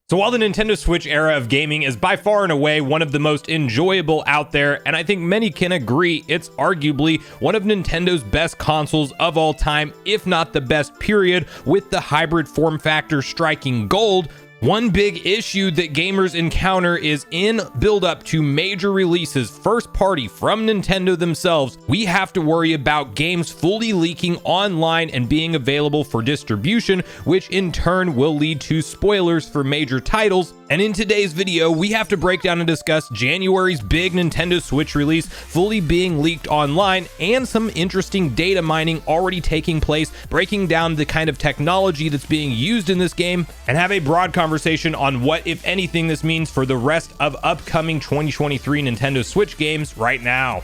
So while the Nintendo Switch era of gaming is by far and away one of the most enjoyable out there, and I think many can agree it's arguably one of Nintendo's best consoles of all time, if not the best period, with the hybrid form factor striking gold, one big issue that gamers encounter is in build up to major releases first party from Nintendo themselves, we have to worry about games fully leaking online and being available for distribution, which in turn will lead to spoilers for major titles. And in today's video, we have to break down and discuss January's big Nintendo Switch release fully being leaked online and some interesting data mining already taking place, breaking down the kind of technology that's being used in this game, and have a broad conversation on what, if anything, this means for the rest of upcoming 2023 Nintendo Switch games right now.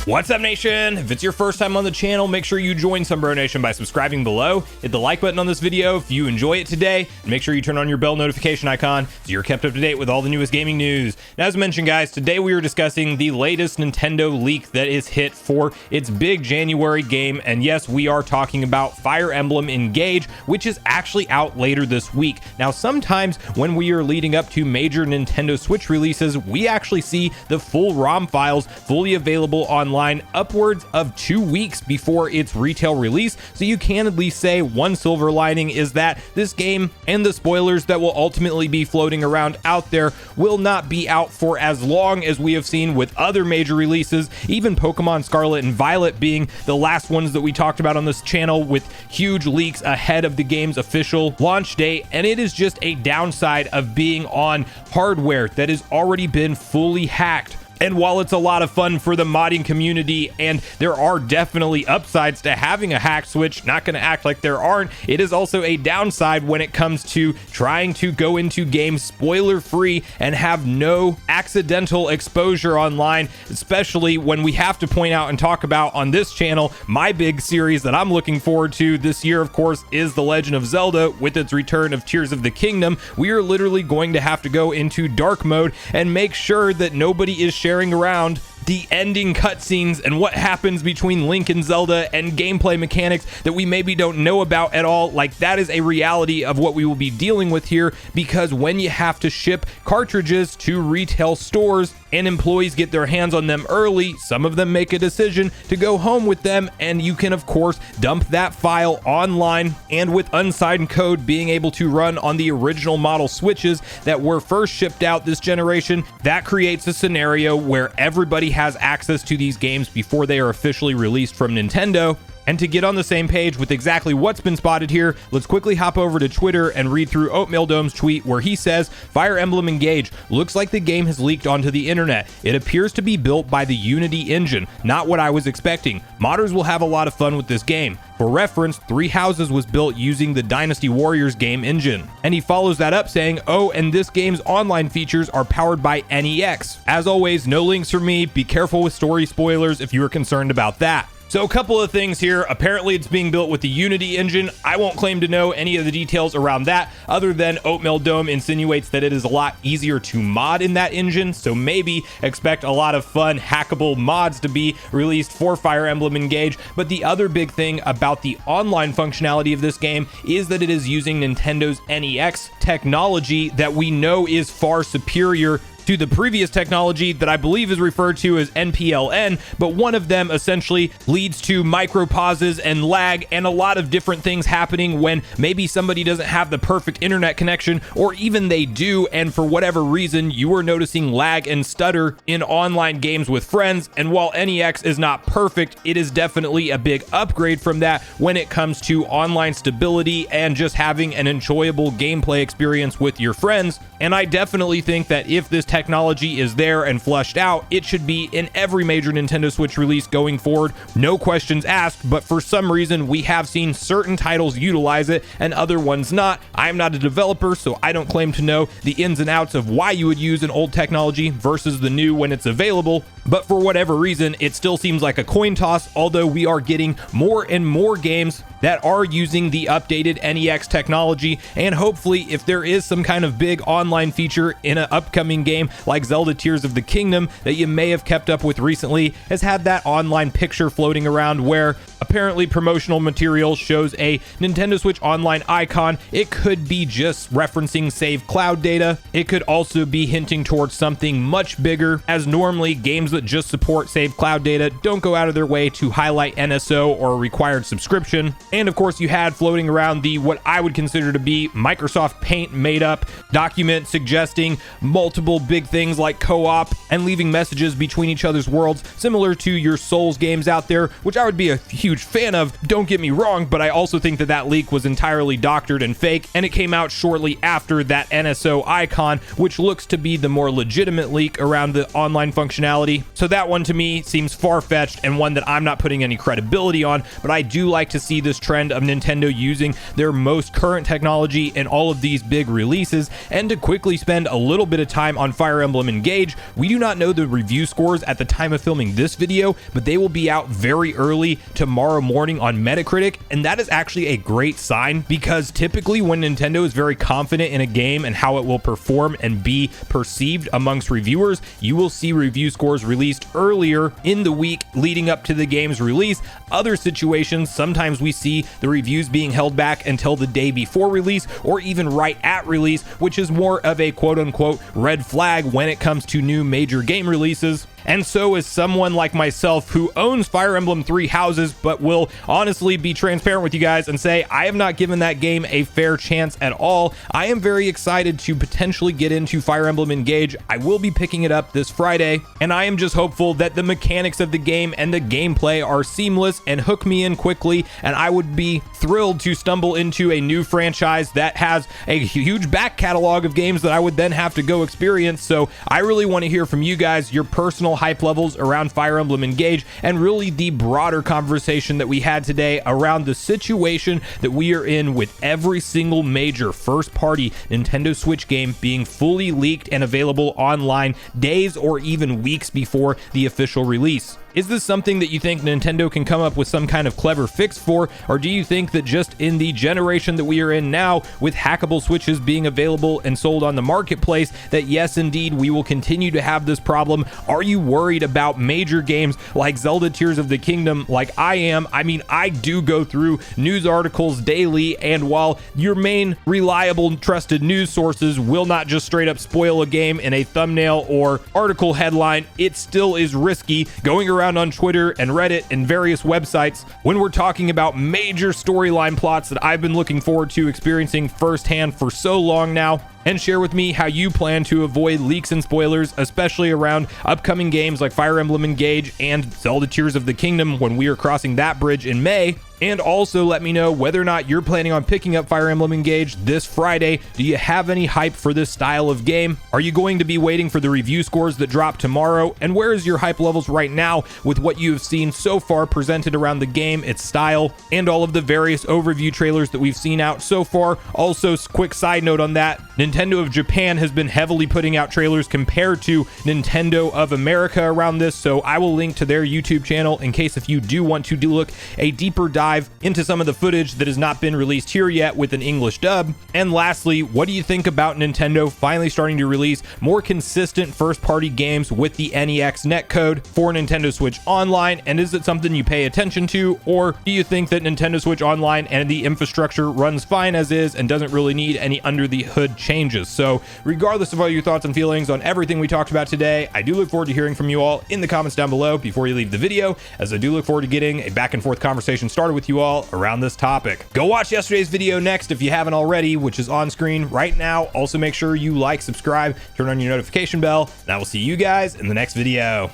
What's up, Nation? If it's your first time on the channel, make sure you join Sunbro Nation by subscribing below. Hit the like button on this video if you enjoy it today, and make sure you turn on your bell notification icon so you're kept up to date with all the newest gaming news. Now, as mentioned, guys, today we are discussing the latest Nintendo leak that is hit for its big January game, and yes, we are talking about Fire Emblem Engage, which is actually out later this week. Now, sometimes when we are leading up to major Nintendo Switch releases, we actually see the full ROM files fully available online upwards of 2 weeks before its retail release, so you can at least say one silver lining is that this game and the spoilers that will ultimately be floating around out there will not be out for as long as we have seen with other major releases, even Pokemon Scarlet and Violet being the last ones that we talked about on this channel with huge leaks ahead of the game's official launch date. And it is just a downside of being on hardware that has already been fully hacked. And while it's a lot of fun for the modding community, and there are definitely upsides to having a hacked Switch, not going to act like there aren't, it is also a downside when it comes to trying to go into games spoiler free and have no accidental exposure online, especially when we have to point out and talk about on this channel, my big series that I'm looking forward to this year, of course, is The Legend of Zelda with its return of Tears of the Kingdom. We are literally going to have to go into dark mode and make sure that nobody is sharing around the ending cutscenes and what happens between Link and Zelda and gameplay mechanics that we maybe don't know about at all. Like, that is a reality of what we will be dealing with here, because when you have to ship cartridges to retail stores and employees get their hands on them early, some of them make a decision to go home with them, and you can of course dump that file online. And with unsigned code being able to run on the original model Switches that were first shipped out this generation, that creates a scenario where everybody has access to these games before they are officially released from Nintendo. And to get on the same page with exactly what's been spotted here, let's quickly hop over to Twitter and read through Oatmeal Dome's tweet where he says, Fire Emblem Engage looks like the game has leaked onto the internet. It appears to be built by the Unity engine. Not what I was expecting. Modders will have a lot of fun with this game. For reference, Three Houses was built using the Dynasty Warriors game engine. And he follows that up saying, oh, and this game's online features are powered by NEX. As always, no links for me. Be careful with story spoilers if you are concerned about that. So a couple of things here. Apparently it's being built with the Unity engine. I won't claim to know any of the details around that, other than Oatmeal Dome insinuates that it is a lot easier to mod in that engine, so maybe expect a lot of fun hackable mods to be released for Fire Emblem Engage. But the other big thing about the online functionality of this game is that it is using Nintendo's NEX technology that we know is far superior to the previous technology that I believe is referred to as NPLN, but one of them essentially leads to micro pauses and lag and a lot of different things happening when maybe somebody doesn't have the perfect internet connection, or even they do, and for whatever reason you are noticing lag and stutter in online games with friends. And while NEX is not perfect, it is definitely a big upgrade from that when it comes to online stability and just having an enjoyable gameplay experience with your friends. And I definitely think that if this technology is there and flushed out, it should be in every major Nintendo Switch release going forward, no questions asked. But for some reason, we have seen certain titles utilize it and other ones not. I'm not a developer, so I don't claim to know the ins and outs of why you would use an old technology versus the new when it's available. But for whatever reason, it still seems like a coin toss, although we are getting more and more games that are using the updated NEX technology. And hopefully, if there is some kind of big online feature in an upcoming game like Zelda Tears of the Kingdom that you may have kept up with recently, has had that online picture floating around where apparently promotional material shows a Nintendo Switch Online icon. It could be just referencing save cloud data. It could also be hinting towards something much bigger, as normally games that just support save cloud data don't go out of their way to highlight NSO or a required subscription. And of course, you had floating around the what I would consider to be Microsoft Paint made up document suggesting multiple big things like co-op and leaving messages between each other's worlds, similar to your Souls games out there, which I would be a huge fan of, don't get me wrong, but I also think that that leak was entirely doctored and fake, and it came out shortly after that NSO icon, which looks to be the more legitimate leak around the online functionality. So that one to me seems far-fetched and one that I'm not putting any credibility on, but I do like to see this trend of Nintendo using their most current technology in all of these big releases. And to quickly spend a little bit of time on Fire Emblem Engage, we do not know the review scores at the time of filming this video, but they will be out very early tomorrow morning on Metacritic, and that is actually a great sign, because typically when Nintendo is very confident in a game and how it will perform and be perceived amongst reviewers, you will see review scores released earlier in the week leading up to the game's release. Other situations, sometimes we see the reviews being held back until the day before release or even right at release, which is more of a quote-unquote red flag when it comes to new major game releases. And so as someone like myself who owns Fire Emblem 3 houses, but will honestly be transparent with you guys and say I have not given that game a fair chance at all, I am very excited to potentially get into Fire Emblem Engage. I will be picking it up this Friday, and I am just hopeful that the mechanics of the game and the gameplay are seamless and hook me in quickly, and I would be thrilled to stumble into a new franchise that has a huge back catalog of games that I would then have to go experience. So I really want to hear from you guys, your personal hype levels around Fire Emblem Engage, and really the broader conversation that we had today around the situation that we are in with every single major first-party Nintendo Switch game being fully leaked and available online days or even weeks before the official release. Is this something that you think Nintendo can come up with some kind of clever fix for, or do you think that just in the generation that we are in now, with hackable Switches being available and sold on the marketplace, that yes, indeed, we will continue to have this problem? Are you worried about major games like Zelda Tears of the Kingdom like I am? I mean, I do go through news articles daily, and while your main reliable trusted news sources will not just straight up spoil a game in a thumbnail or article headline, it still is risky going around on Twitter and Reddit and various websites when we're talking about major storyline plots that I've been looking forward to experiencing firsthand for so long now. And share with me how you plan to avoid leaks and spoilers, especially around upcoming games like Fire Emblem Engage and Zelda Tears of the Kingdom when we are crossing that bridge in May. And also let me know whether or not you're planning on picking up Fire Emblem Engage this Friday. Do you have any hype for this style of game? Are you going to be waiting for the review scores that drop tomorrow? And where is your hype levels right now with what you have seen so far presented around the game, its style, and all of the various overview trailers that we've seen out so far? Also, quick side note on that, Nintendo of Japan has been heavily putting out trailers compared to Nintendo of America around this, so I will link to their YouTube channel in case if you do want to look a deeper dive into some of the footage that has not been released here yet with an English dub. And lastly, what do you think about Nintendo finally starting to release more consistent first-party games with the NEX netcode for Nintendo Switch Online? And is it something you pay attention to, or do you think that Nintendo Switch Online and the infrastructure runs fine as is and doesn't really need any under-the-hood changes? So regardless of all your thoughts and feelings on everything we talked about today, I do look forward to hearing from you all in the comments down below before you leave the video, as I do look forward to getting a back and forth conversation started with you all around this topic. Go watch yesterday's video next if you haven't already, which is on screen right now. Also make sure you like, subscribe, turn on your notification bell, and I will see you guys in the next video.